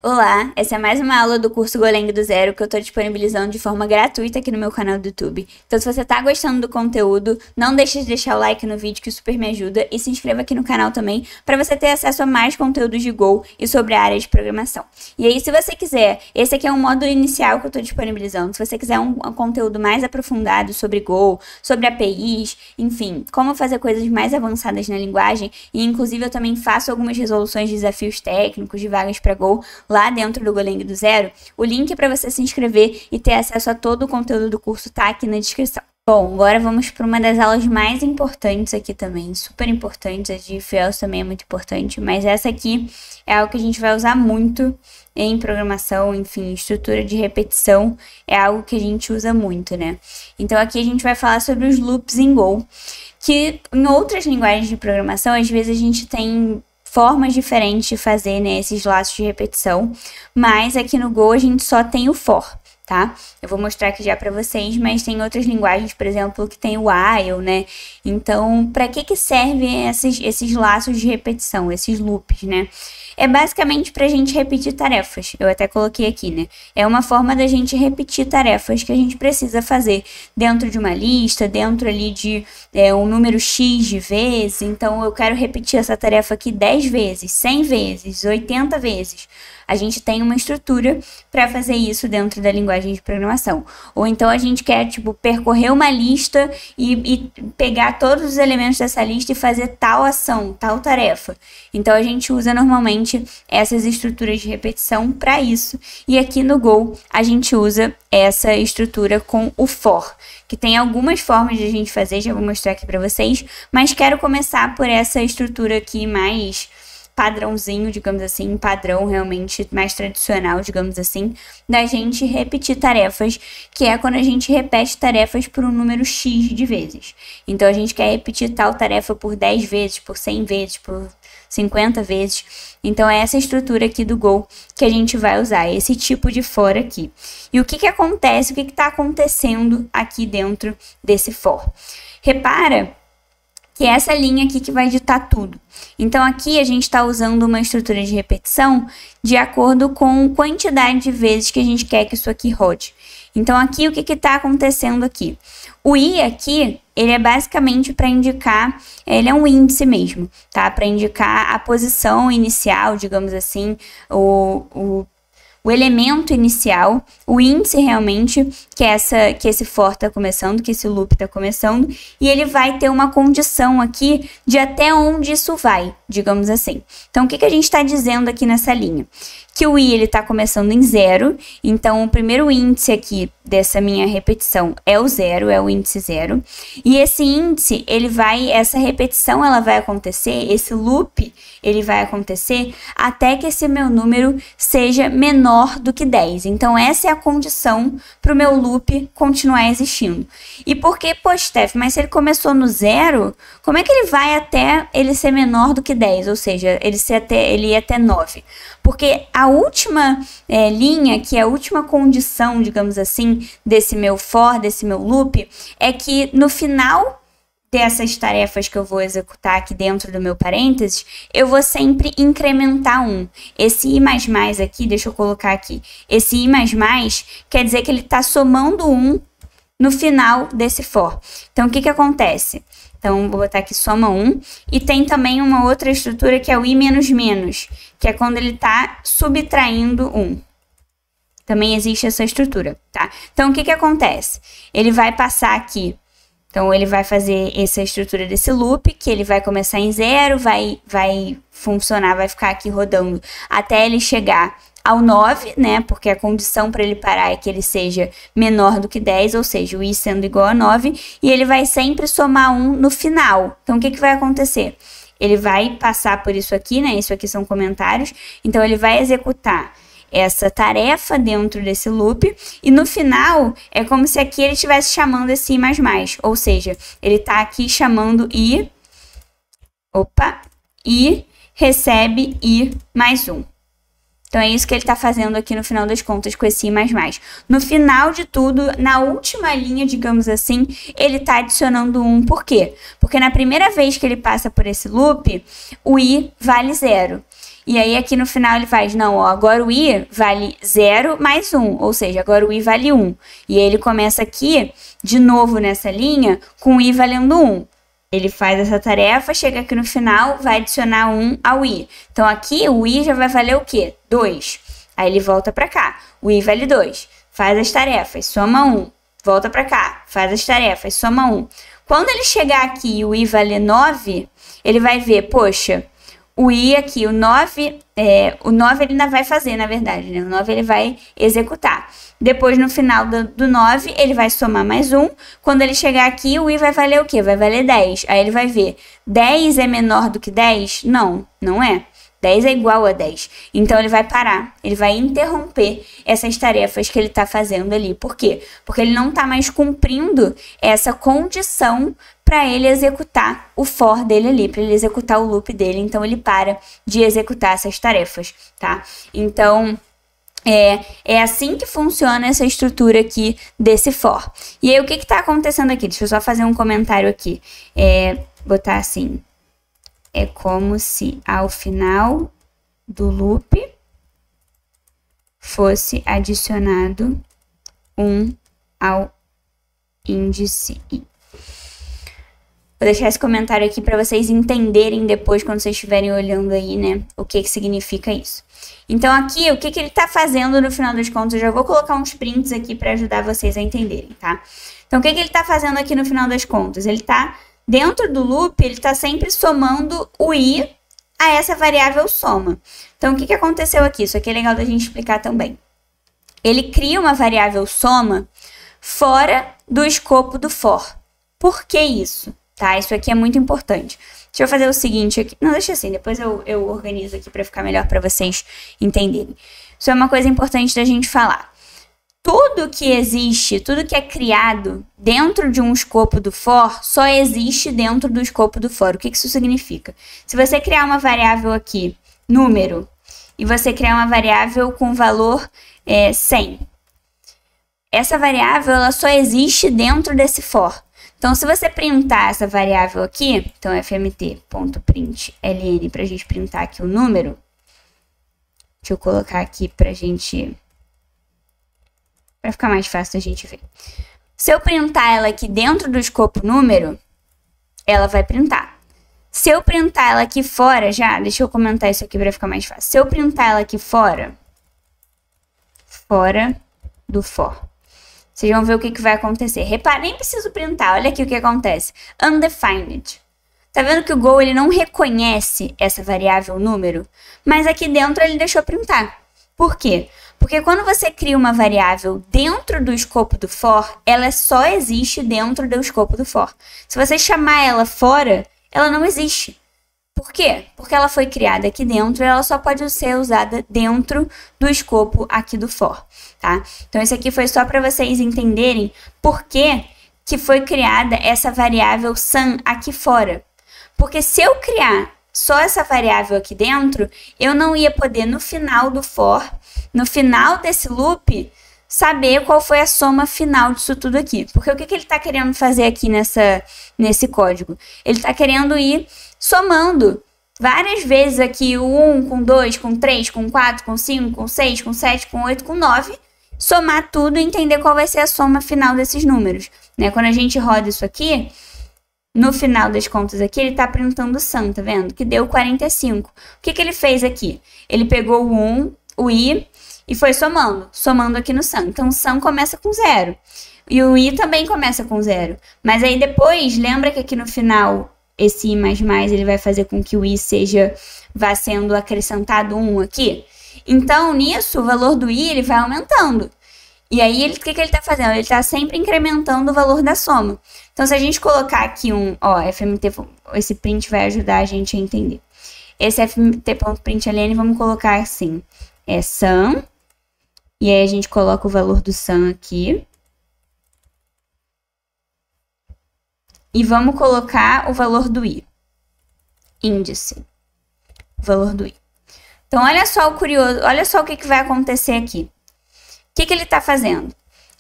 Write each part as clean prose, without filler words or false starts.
Olá, essa é mais uma aula do curso Golang do Zero que eu estou disponibilizando de forma gratuita aqui no meu canal do YouTube. Então, se você está gostando do conteúdo, não deixe de deixar o like no vídeo que super me ajuda e se inscreva aqui no canal também para você ter acesso a mais conteúdos de Go e sobre a área de programação. E aí, se você quiser, esse aqui é um módulo inicial que eu estou disponibilizando. Se você quiser um conteúdo mais aprofundado sobre Go, sobre APIs, enfim, como fazer coisas mais avançadas na linguagem, e inclusive eu também faço algumas resoluções de desafios técnicos de vagas para Go, lá dentro do Golang do Zero, o link para você se inscrever e ter acesso a todo o conteúdo do curso tá aqui na descrição. Bom, agora vamos para uma das aulas mais importantes aqui também, super importantes, a de Fields também é muito importante, mas essa aqui é algo que a gente vai usar muito em programação, enfim, estrutura de repetição é algo que a gente usa muito, né? Então aqui a gente vai falar sobre os loops em Go, que em outras linguagens de programação, às vezes a gente tem formas diferentes de fazer, né, esses laços de repetição, mas aqui no Go a gente só tem o for, tá? Eu vou mostrar aqui já para vocês, mas tem outras linguagens, por exemplo, que tem o while, né? Então, para que servem esses laços de repetição, esses loops, né? É basicamente para a gente repetir tarefas. Eu até coloquei aqui, né? É uma forma da gente repetir tarefas que a gente precisa fazer dentro de uma lista, dentro ali de um número X de vezes. Então, eu quero repetir essa tarefa aqui 10 vezes, 100 vezes, 80 vezes. A gente tem uma estrutura para fazer isso dentro da linguagem de programação. Ou então a gente quer, tipo, percorrer uma lista e pegar todos os elementos dessa lista e fazer tal ação, tal tarefa. Então a gente usa normalmente essas estruturas de repetição para isso. E aqui no Go a gente usa essa estrutura com o for, que tem algumas formas de a gente fazer, já vou mostrar aqui para vocês, mas quero começar por essa estrutura aqui mais padrãozinho, digamos assim, padrão realmente mais tradicional, digamos assim, da gente repetir tarefas, que é quando a gente repete tarefas por um número X de vezes. Então, a gente quer repetir tal tarefa por 10 vezes, por 100 vezes, por 50 vezes. Então, é essa estrutura aqui do Go que a gente vai usar, esse tipo de for aqui. E o que acontece, o que está acontecendo aqui dentro desse for? Repara que é essa linha aqui que vai ditar tudo. Então, aqui a gente está usando uma estrutura de repetição de acordo com a quantidade de vezes que a gente quer que isso aqui rode. Então, aqui, o que está acontecendo aqui? O i aqui, ele é basicamente para indicar, ele é um índice mesmo, tá? Para indicar a posição inicial, digamos assim, o elemento inicial, o índice realmente que esse for está começando, que esse loop está começando, e ele vai ter uma condição aqui de até onde isso vai, digamos assim. Então, o que a gente está dizendo aqui nessa linha? Que o i está começando em 0, então o primeiro índice aqui dessa minha repetição é o 0, é o índice 0, e esse índice, essa repetição ela vai acontecer, esse loop, ele vai acontecer até que esse meu número seja menor do que 10. Então, essa é a condição para o meu loop continuar existindo. E por que, pô, Steph, mas se ele começou no 0, como é que ele vai até ele ser menor do que 10? Ou seja, ele ir até 9? Porque a última linha, que é a última condição, digamos assim, desse meu for, desse meu loop, é que no final dessas tarefas que eu vou executar aqui dentro do meu parênteses, eu vou sempre incrementar 1. Esse i++ aqui, deixa eu colocar aqui, esse i++ quer dizer que ele está somando 1 no final desse for. Então, o que acontece? Então, vou botar aqui soma 1. E tem também uma outra estrutura que é o i-, que é quando ele está subtraindo 1. Também existe essa estrutura, tá? Então, o que acontece? Ele vai passar aqui. Então, ele vai fazer essa estrutura desse loop, que ele vai começar em 0, vai funcionar, vai ficar aqui rodando até ele chegar ao 9, né? Porque a condição para ele parar é que ele seja menor do que 10, ou seja, o i sendo igual a 9, e ele vai sempre somar 1 no final. Então, o que vai acontecer? Ele vai passar por isso aqui, né? Isso aqui são comentários. Então, ele vai executar essa tarefa dentro desse loop, e no final é como se aqui ele estivesse chamando esse i++, ou seja, ele está aqui chamando i, e recebe i mais 1. Então, é isso que ele está fazendo aqui no final das contas com esse i++. No final de tudo, na última linha, digamos assim, ele está adicionando 1. Por quê? Porque na primeira vez que ele passa por esse loop, o i vale 0. E aí aqui no final ele faz, não, ó, agora o i vale 0 mais 1, ou seja, agora o i vale 1. E aí ele começa aqui, de novo nessa linha, com o i valendo 1. Ele faz essa tarefa, chega aqui no final, vai adicionar 1 ao i. Então aqui o i já vai valer o quê? 2. Aí ele volta para cá, o i vale 2. Faz as tarefas, soma 1. Volta para cá, faz as tarefas, soma 1. Quando ele chegar aqui e o i valer 9, ele vai ver, poxa, o i aqui, o 9 ele ainda vai fazer, na verdade, né? O 9 ele vai executar. Depois, no final do 9, ele vai somar mais 1. Quando ele chegar aqui, o i vai valer o quê? Vai valer 10. Aí ele vai ver, 10 é menor do que 10? Não, não é. 10 é igual a 10. Então, ele vai parar, ele vai interromper essas tarefas que ele está fazendo ali. Por quê? Porque ele não está mais cumprindo essa condição para ele executar o for dele ali, para ele executar o loop dele. Então, ele para de executar essas tarefas, tá? Então, é assim que funciona essa estrutura aqui desse for. E aí, o que está acontecendo aqui? Deixa eu só fazer um comentário aqui. Botar assim... É como se ao final do loop fosse adicionado 1 ao índice i. Vou deixar esse comentário aqui para vocês entenderem depois, quando vocês estiverem olhando aí, né, o que significa isso. Então, aqui, o que ele está fazendo no final das contas, eu já vou colocar uns prints aqui para ajudar vocês a entenderem, tá? Então, o que ele está fazendo aqui no final das contas? Ele está... Dentro do loop, ele está sempre somando o i a essa variável soma. Então, o que aconteceu aqui? Isso aqui é legal da gente explicar também. Ele cria uma variável soma fora do escopo do for. Por que isso? Tá? Isso aqui é muito importante. Deixa eu fazer o seguinte aqui. Não, deixa assim, depois eu organizo aqui para ficar melhor para vocês entenderem. Isso é uma coisa importante da gente falar. Tudo que existe, tudo que é criado dentro de um escopo do for, só existe dentro do escopo do for. O que isso significa? Se você criar uma variável aqui, número, e você criar uma variável com valor 100, essa variável ela só existe dentro desse for. Então, se você printar essa variável aqui, então fmt.println, para a gente printar aqui o número, deixa eu colocar aqui para ficar mais fácil a gente ver. Se eu printar ela aqui dentro do escopo número, ela vai printar. Se eu printar ela aqui fora, deixa eu comentar isso aqui para ficar mais fácil. Se eu printar ela aqui fora do for, vocês vão ver o que vai acontecer. Repara, nem preciso printar, olha aqui o que acontece. Undefined. Tá vendo que o Go ele não reconhece essa variável número, mas aqui dentro ele deixou printar. Por quê? Porque quando você cria uma variável dentro do escopo do for, ela só existe dentro do escopo do for. Se você chamar ela fora, ela não existe. Por quê? Porque ela foi criada aqui dentro e ela só pode ser usada dentro do escopo aqui do for, tá? Então, isso aqui foi só para vocês entenderem por que foi criada essa variável sum aqui fora. Porque se eu criar só essa variável aqui dentro, eu não ia poder, no final do for, no final desse loop, saber qual foi a soma final disso tudo aqui. Porque o que ele está querendo fazer aqui nesse código? Ele está querendo ir somando várias vezes aqui o 1 com 2, com 3, com 4, com 5, com 6, com 7, com 8, com 9, somar tudo e entender qual vai ser a soma final desses números, né? Quando a gente roda isso aqui, no final das contas aqui, ele está printando sum, tá vendo? Que deu 45. O que ele fez aqui? Ele pegou o 1, o i, e foi somando aqui no sum. Então, o sum começa com 0. E o i também começa com 0. Mas aí depois, lembra que aqui no final, esse i++, ele vai fazer com que o i vá sendo acrescentado 1 aqui? Então, nisso, o valor do i, ele vai aumentando. E aí, o que ele está fazendo? Ele está sempre incrementando o valor da soma. Então, se a gente colocar aqui esse print vai ajudar a gente a entender. Esse fmt.println, vamos colocar assim, sum, e aí a gente coloca o valor do sum aqui. E vamos colocar o valor do i, índice, o valor do i. Então, olha só o curioso, olha só o que vai acontecer aqui. O que ele está fazendo?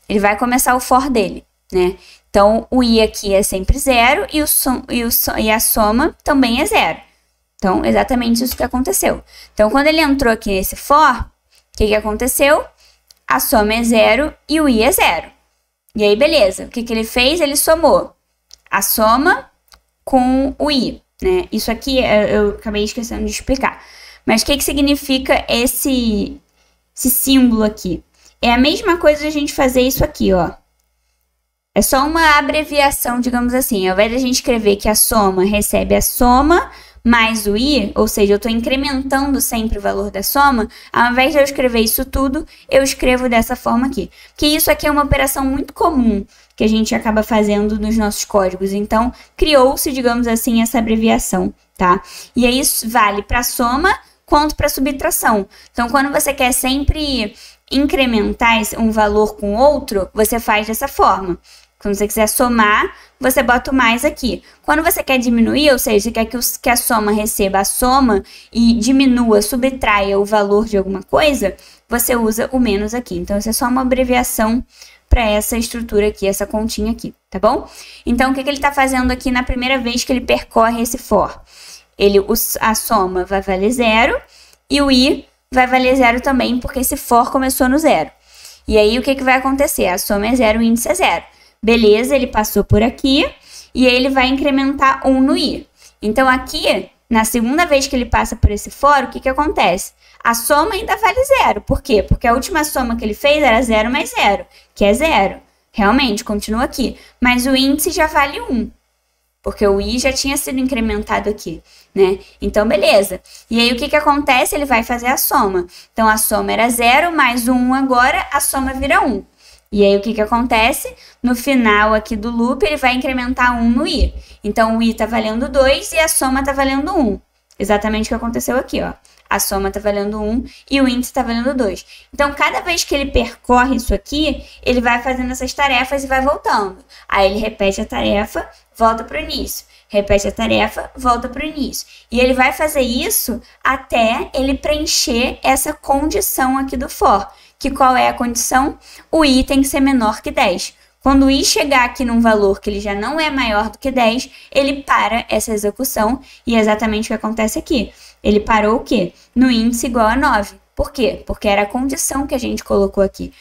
Ele vai começar o for dele, né? Então, o i aqui é sempre 0 e a soma também é 0. Então, exatamente isso que aconteceu. Então, quando ele entrou aqui nesse for, o que aconteceu? A soma é 0 e o i é 0. E aí, beleza. O que ele fez? Ele somou a soma com o i, né? Isso aqui eu acabei esquecendo de explicar. Mas o que significa esse símbolo aqui? É a mesma coisa de a gente fazer isso aqui, ó. É só uma abreviação, digamos assim. Ao invés de a gente escrever que a soma recebe a soma mais o i, ou seja, eu estou incrementando sempre o valor da soma, ao invés de eu escrever isso tudo, eu escrevo dessa forma aqui. Porque isso aqui é uma operação muito comum que a gente acaba fazendo nos nossos códigos. Então, criou-se, digamos assim, essa abreviação, tá? E aí isso vale para soma quanto para subtração. Então, quando você quer sempre incrementar um valor com outro, você faz dessa forma. Quando você quiser somar, você bota o mais aqui. Quando você quer diminuir, ou seja, você quer que a soma receba a soma e diminua, subtraia o valor de alguma coisa, você usa o menos aqui. Então, isso é só uma abreviação para essa estrutura aqui, essa continha aqui, tá bom? Então, o que ele está fazendo aqui na primeira vez que ele percorre esse for? A soma vai valer 0 e o i vai valer 0 também, porque esse for começou no 0. E aí, o que vai acontecer? A soma é 0, o índice é 0. Beleza, ele passou por aqui e aí ele vai incrementar 1 no i. Então, aqui, na segunda vez que ele passa por esse for, o que acontece? A soma ainda vale 0. Por quê? Porque a última soma que ele fez era 0 mais 0, que é 0. Realmente, continua aqui. Mas o índice já vale 1, porque o i já tinha sido incrementado aqui, né? Então, beleza. E aí, o que acontece? Ele vai fazer a soma. Então, a soma era 0 mais o 1 agora, a soma vira 1. E aí, o que acontece? No final aqui do loop, ele vai incrementar 1 no i. Então, o i está valendo 2 e a soma está valendo 1. Exatamente o que aconteceu aqui, ó. A soma está valendo 1 e o índice está valendo 2. Então, cada vez que ele percorre isso aqui, ele vai fazendo essas tarefas e vai voltando. Aí, ele repete a tarefa, volta para o início. Repete a tarefa, volta para o início. E ele vai fazer isso até ele preencher essa condição aqui do for. Que qual é a condição? O i tem que ser menor que 10. Quando o i chegar aqui num valor que ele já não é maior do que 10, ele para essa execução e é exatamente o que acontece aqui. Ele parou o quê? No índice igual a 9. Por quê? Porque era a condição que a gente colocou aqui.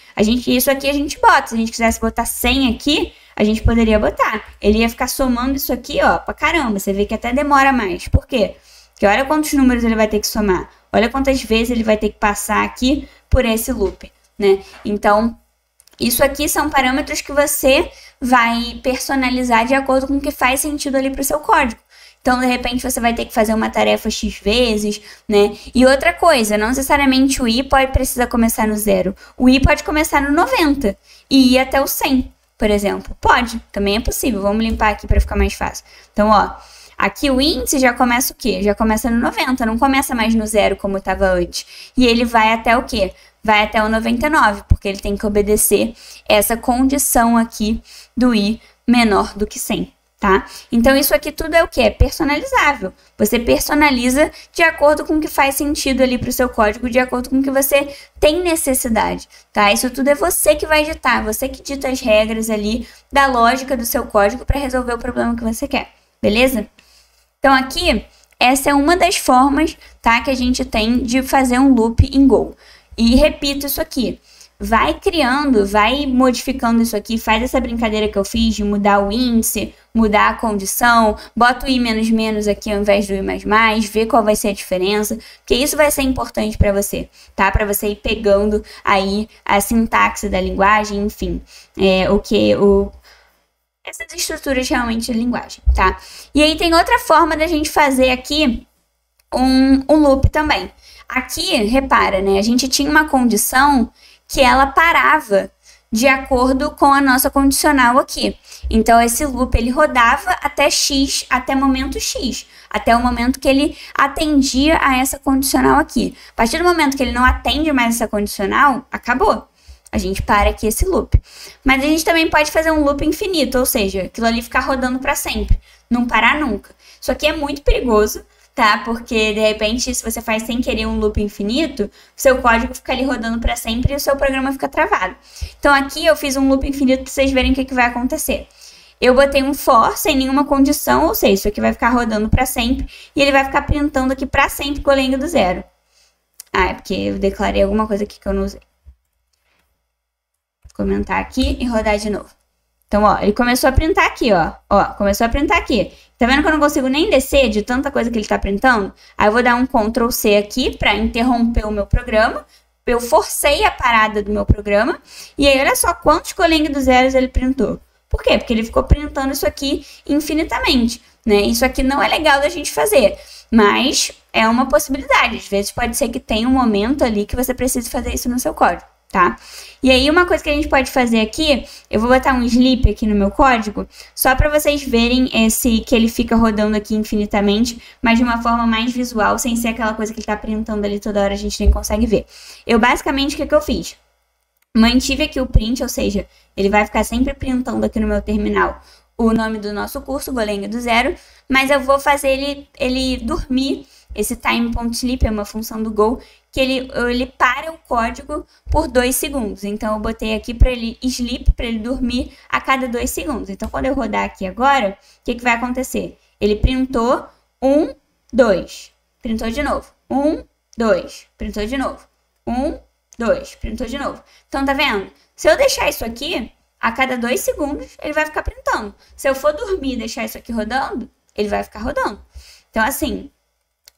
Isso aqui a gente bota. Se a gente quisesse botar 100 aqui, a gente poderia botar. Ele ia ficar somando isso aqui, ó, pra caramba. Você vê que até demora mais. Por quê? Porque olha quantos números ele vai ter que somar. Olha quantas vezes ele vai ter que passar aqui por esse loop, né? Então, isso aqui são parâmetros que você vai personalizar de acordo com o que faz sentido ali para o seu código. Então, de repente, você vai ter que fazer uma tarefa X vezes, né? E outra coisa, não necessariamente o i precisa começar no 0. O i pode começar no 90 e ir até o 100, por exemplo. Pode, também é possível. Vamos limpar aqui para ficar mais fácil. Então, ó, aqui o índice já começa o quê? Já começa no 90, não começa mais no 0 como estava antes. E ele vai até o quê? Vai até o 99, porque ele tem que obedecer essa condição aqui do i menor do que 100, tá? Então, isso aqui tudo é o quê? É personalizável. Você personaliza de acordo com o que faz sentido ali para o seu código, de acordo com o que você tem necessidade, tá? Isso tudo é você que vai ditar, você que dita as regras ali da lógica do seu código para resolver o problema que você quer, beleza? Então, aqui, essa é uma das formas, tá, que a gente tem de fazer um loop em Go. E repito isso aqui, vai criando, vai modificando isso aqui, faz essa brincadeira que eu fiz de mudar o índice, mudar a condição, bota o i menos menos aqui ao invés do i mais mais, vê qual vai ser a diferença, porque isso vai ser importante para você, tá? Para você ir pegando aí a sintaxe da linguagem, enfim, essas estruturas realmente de linguagem, tá? E aí tem outra forma da gente fazer aqui um loop também. Aqui, repara, né? A gente tinha uma condição que ela parava de acordo com a nossa condicional aqui. Então, esse loop, ele rodava até x, até momento x. Até o momento que ele atendia a essa condicional aqui. A partir do momento que ele não atende mais essa condicional, acabou. A gente para aqui esse loop. Mas a gente também pode fazer um loop infinito, ou seja, aquilo ali ficar rodando para sempre. Não parar nunca. Isso aqui é muito perigoso, tá? Porque, de repente, se você faz sem querer um loop infinito, o seu código fica ali rodando para sempre e o seu programa fica travado. Então, aqui eu fiz um loop infinito para vocês verem o que vai acontecer. eu botei um for sem nenhuma condição, ou seja, isso aqui vai ficar rodando para sempre e ele vai ficar printando aqui para sempre Golang do zero. Ah, é porque eu declarei alguma coisa aqui que eu não usei. Vou comentar aqui e rodar de novo. Então, ó, ele começou a printar aqui, ó. Ó, começou a printar aqui. Tá vendo que eu não consigo nem descer de tanta coisa que ele tá printando? Aí eu vou dar um Ctrl C aqui para interromper o meu programa. Eu forcei a parada do meu programa. E aí, olha só quantos Golang do zeros ele printou. Por quê? Porque ele ficou printando isso aqui infinitamente, né? Isso aqui não é legal da gente fazer, mas é uma possibilidade. Às vezes pode ser que tenha um momento ali que você precise fazer isso no seu código, tá? E aí, uma coisa que a gente pode fazer aqui, eu vou botar um sleep aqui no meu código, só para vocês verem que ele fica rodando aqui infinitamente, mas de uma forma mais visual, sem ser aquela coisa que ele tá printando ali toda hora, a gente nem consegue ver. Eu, basicamente, o que eu fiz? Mantive aqui o print, ou seja, ele vai ficar sempre printando aqui no meu terminal o nome do nosso curso, Golang do zero, mas eu vou fazer ele dormir. Esse time.sleep é uma função do Go, que ele para o código por 2 segundos. Então, eu botei aqui para ele sleep, para ele dormir a cada 2 segundos. Então, quando eu rodar aqui agora, o que vai acontecer? Ele printou 1, 2, printou de novo, 1, 2, printou de novo, 1, 2, printou de novo. Então, tá vendo? Se eu deixar isso aqui, a cada 2 segundos, ele vai ficar printando. Se eu for dormir e deixar isso aqui rodando, ele vai ficar rodando. Então, assim,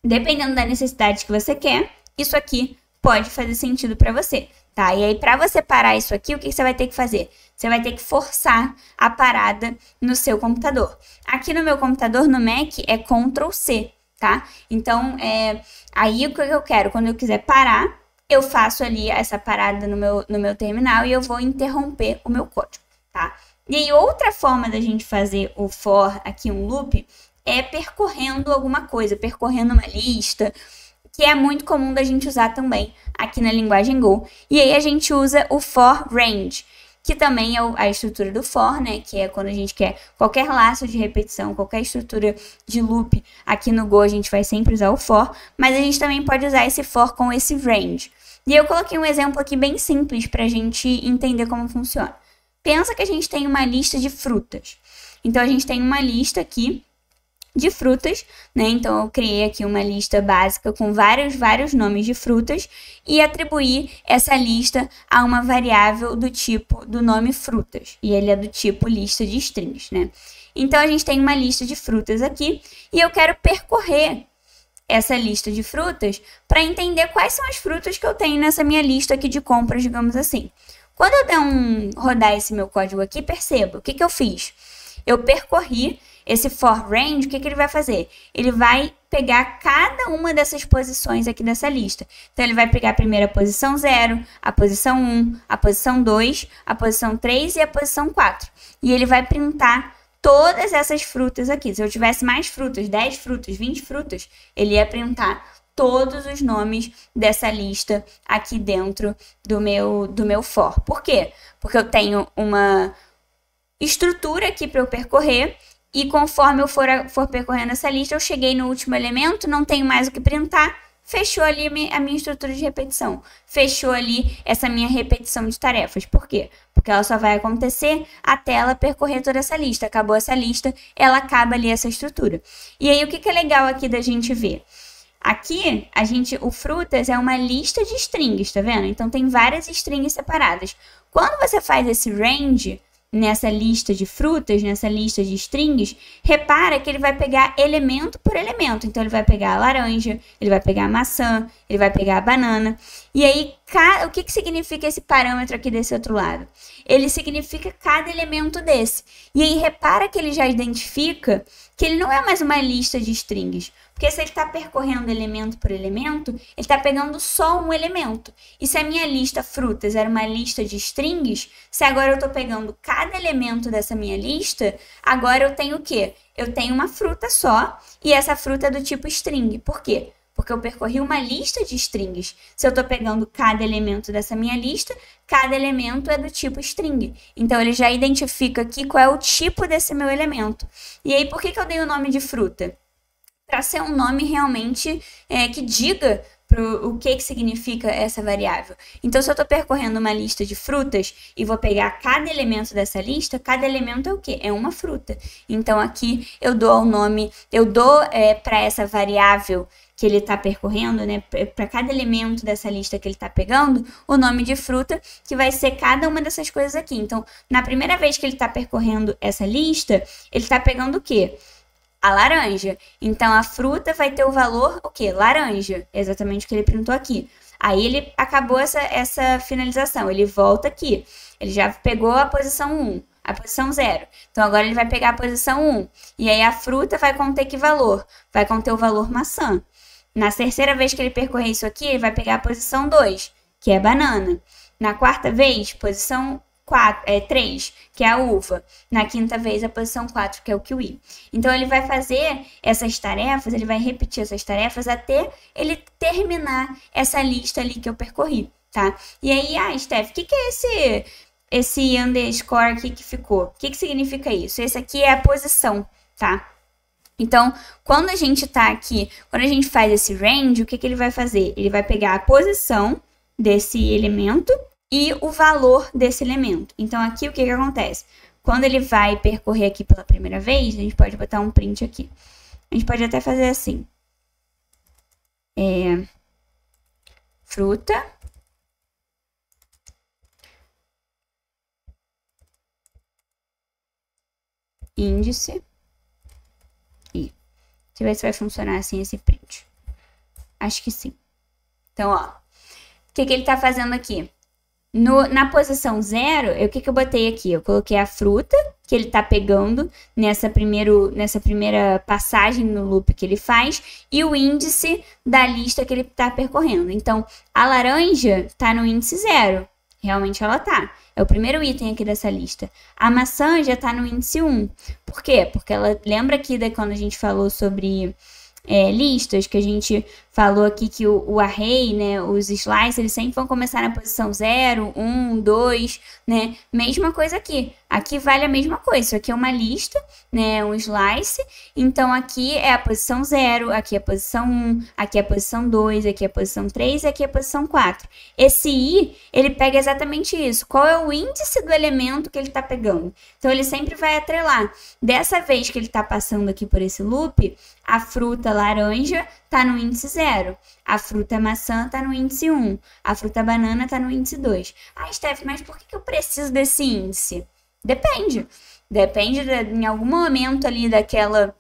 dependendo da necessidade que você quer, isso aqui pode fazer sentido para você, tá? E aí, para você parar isso aqui, o que você vai ter que fazer? Você vai ter que forçar a parada no seu computador. Aqui no meu computador, no Mac, é Ctrl C, tá? Então, aí o que eu quero? Quando eu quiser parar, eu faço ali essa parada no meu terminal e eu vou interromper o meu código, tá? E aí, outra forma da gente fazer o for aqui, um loop, é percorrendo alguma coisa, percorrendo uma lista, que é muito comum da gente usar também aqui na linguagem Go. E aí, a gente usa o for range, que também é a estrutura do for, né? Que é quando a gente quer qualquer laço de repetição, qualquer estrutura de loop. Aqui no Go, a gente vai sempre usar o for, mas a gente também pode usar esse for com esse range. E eu coloquei um exemplo aqui bem simples para a gente entender como funciona. Pensa que a gente tem uma lista de frutas. Então, a gente tem uma lista aqui de frutas, né? Então, eu criei aqui uma lista básica com vários nomes de frutas e atribuí essa lista a uma variável do tipo do nome frutas. E ele é do tipo lista de strings, né? Então, a gente tem uma lista de frutas aqui e eu quero percorrer essa lista de frutas para entender quais são as frutas que eu tenho nessa minha lista aqui de compras, digamos assim. Quando eu der rodar esse meu código aqui, perceba, o que eu fiz? Eu percorri esse for range, o que ele vai fazer? Ele vai pegar cada uma dessas posições aqui dessa lista. Então, ele vai pegar a primeira posição 0, a posição 1, a posição 2, a posição 3 e a posição 4. E ele vai printar todas essas frutas aqui. Se eu tivesse mais frutas, 10 frutas, 20 frutas, ele ia printar todos os nomes dessa lista aqui dentro do meu for. Por quê? Porque eu tenho uma estrutura aqui para eu percorrer e conforme eu for percorrendo essa lista, eu cheguei no último elemento, não tenho mais o que printar, fechou ali a minha estrutura de repetição. Fechou ali essa minha repetição de tarefas. Por quê? Porque ela só vai acontecer até ela percorrer toda essa lista. Acabou essa lista, ela acaba ali essa estrutura. E aí, o que é legal aqui da gente ver? Aqui, o frutas é uma lista de strings, tá vendo? Então, tem várias strings separadas. Quando você faz esse range nessa lista de frutas, nessa lista de strings, repara que ele vai pegar elemento por elemento. Então, ele vai pegar a laranja, ele vai pegar a maçã, ele vai pegar a banana. E aí, o que significa esse parâmetro aqui desse outro lado? Ele significa cada elemento desse. E aí, repara que ele já identifica que ele não é mais uma lista de strings. Porque se ele está percorrendo elemento por elemento, ele está pegando só um elemento. E se a minha lista frutas era uma lista de strings, se agora eu estou pegando cada elemento dessa minha lista, agora eu tenho o quê? Eu tenho uma fruta só e essa fruta é do tipo string. Por quê? Porque eu percorri uma lista de strings. Se eu estou pegando cada elemento dessa minha lista, cada elemento é do tipo string. Então, ele já identifica aqui qual é o tipo desse meu elemento. E aí, por que eu dei o nome de fruta? Para ser um nome realmente que diga o que significa essa variável. Então, se eu estou percorrendo uma lista de frutas e vou pegar cada elemento dessa lista, cada elemento é o quê? É uma fruta. Então, aqui eu dou o nome, para essa variável que ele está percorrendo, né, para cada elemento dessa lista que ele está pegando, o nome de fruta, que vai ser cada uma dessas coisas aqui. Então, na primeira vez que ele está percorrendo essa lista, ele está pegando o quê? A laranja. Então, a fruta vai ter o valor, o quê? Laranja. Exatamente o que ele printou aqui. Aí, ele acabou essa finalização. Ele volta aqui. Ele já pegou a posição 1, a posição 0. Então, agora ele vai pegar a posição 1. E aí, a fruta vai conter que valor? Vai conter o valor maçã. Na terceira vez que ele percorrer isso aqui, ele vai pegar a posição 2, que é banana. Na quarta vez, posição 3, que é a uva. Na quinta vez, a posição 4, que é o kiwi. Então, ele vai fazer essas tarefas, ele vai repetir essas tarefas até ele terminar essa lista ali que eu percorri, tá? E aí, Steph, o que é esse underscore aqui que ficou? O que significa isso? Esse aqui é a posição, tá? Então, quando a gente tá aqui, quando a gente faz esse range, o que ele vai fazer? Ele vai pegar a posição desse elemento e o valor desse elemento. Então, aqui o que acontece? Quando ele vai percorrer aqui pela primeira vez, a gente pode botar um print aqui. A gente pode até fazer assim. Fruta. Índice. E deixa eu ver se vai funcionar assim esse print. Acho que sim. Então, ó. O que ele tá fazendo aqui? Na posição 0, o que eu botei aqui? Eu coloquei a fruta que ele tá pegando nessa primeira passagem no loop que ele faz e o índice da lista que ele tá percorrendo. Então, a laranja tá no índice 0. Realmente ela tá. É o primeiro item aqui dessa lista. A maçã já tá no índice 1. Por quê? Porque ela lembra aqui quando a gente falou sobre listas, que a gente falou aqui que o array, né, os slices, eles sempre vão começar na posição 0, 1, 2, né? Mesma coisa aqui. Aqui vale a mesma coisa. Isso aqui é uma lista, né, um slice. Então, aqui é a posição 0, aqui é a posição 1, aqui é a posição 2, aqui é a posição 3 e aqui é a posição 4. Esse i, ele pega exatamente isso. Qual é o índice do elemento que ele está pegando? Então, ele sempre vai atrelar. Dessa vez que ele está passando aqui por esse loop, a fruta laranja está no índice 0. A fruta maçã está no índice 1. A fruta banana está no índice 2. Steph, mas por que eu preciso desse índice? Depende. Depende em algum momento ali daquela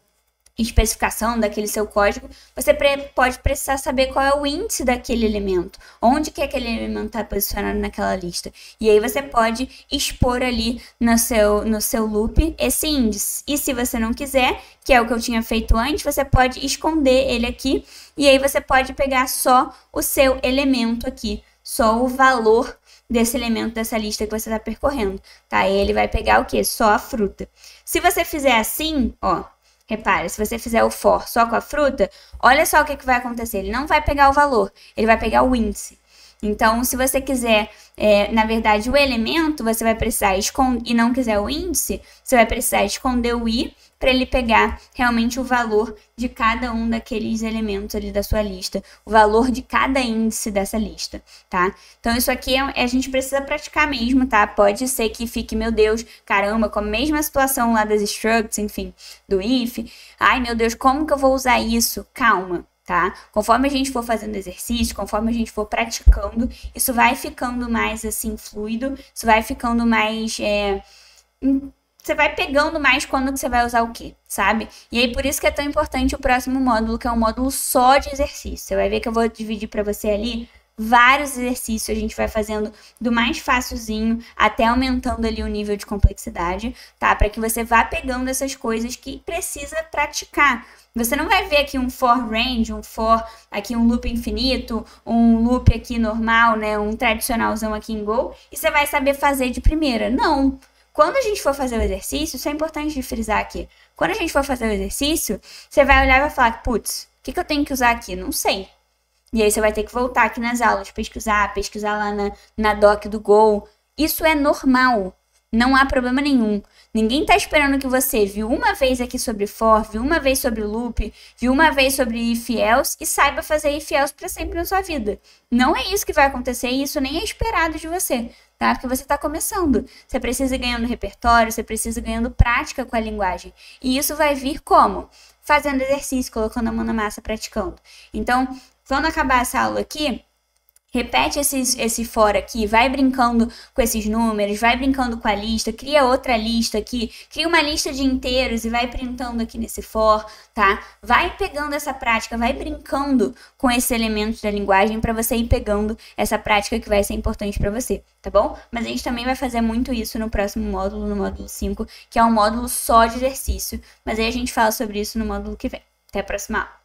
especificação, daquele seu código, você pode precisar saber qual é o índice daquele elemento, onde que aquele elemento está posicionado naquela lista. E aí você pode expor ali no seu loop esse índice. E se você não quiser, que é o que eu tinha feito antes, você pode esconder ele aqui e aí você pode pegar só o seu elemento aqui, só o valor desse elemento dessa lista que você está percorrendo, tá? E ele vai pegar o quê? Só a fruta. Se você fizer assim, ó, repare, se você fizer o for só com a fruta, olha só o que vai acontecer. Ele não vai pegar o valor, ele vai pegar o índice. Então, se você quiser, na verdade, o elemento, você vai precisar esconder, e não quiser o índice, você vai precisar esconder o i para ele pegar realmente o valor de cada um daqueles elementos ali da sua lista, o valor de cada índice dessa lista, tá? Então, isso aqui a gente precisa praticar mesmo, tá? Pode ser que fique, meu Deus, caramba, com a mesma situação lá das structs, enfim, do if. Ai, meu Deus, como que eu vou usar isso? Calma. Tá? Conforme a gente for fazendo exercício, conforme a gente for praticando, isso vai ficando mais assim fluido, isso vai ficando mais. Você vai pegando mais quando que você vai usar o quê, sabe? E aí por isso que é tão importante o próximo módulo, que é um módulo só de exercício. Você vai ver que eu vou dividir para você ali vários exercícios, a gente vai fazendo do mais facilzinho até aumentando ali o nível de complexidade, tá? Para que você vá pegando essas coisas que precisa praticar. Você não vai ver aqui um for range, um for aqui um loop infinito, um loop aqui normal, né? Um tradicionalzão aqui em Go, e você vai saber fazer de primeira. Não! Quando a gente for fazer o exercício, isso é importante de frisar aqui. Quando a gente for fazer o exercício, você vai olhar e vai falar, putz, o que eu tenho que usar aqui? Não sei. E aí você vai ter que voltar aqui nas aulas, pesquisar lá na doc do Go. Isso é normal. Não há problema nenhum. Ninguém tá esperando que você viu uma vez aqui sobre for, viu uma vez sobre loop, viu uma vez sobre if else e saiba fazer if else para sempre na sua vida. Não é isso que vai acontecer e isso nem é esperado de você, tá? Porque você tá começando. Você precisa ir ganhando repertório, você precisa ir ganhando prática com a linguagem. E isso vai vir como? Fazendo exercício, colocando a mão na massa, praticando. Então, quando acabar essa aula aqui, repete esse for aqui, vai brincando com esses números, vai brincando com a lista, cria outra lista aqui, cria uma lista de inteiros e vai printando aqui nesse for, tá? Vai pegando essa prática, vai brincando com esses elementos da linguagem para você ir pegando essa prática que vai ser importante para você, tá bom? Mas a gente também vai fazer muito isso no próximo módulo, no módulo 5, que é um módulo só de exercício, mas aí a gente fala sobre isso no módulo que vem. Até a próxima aula.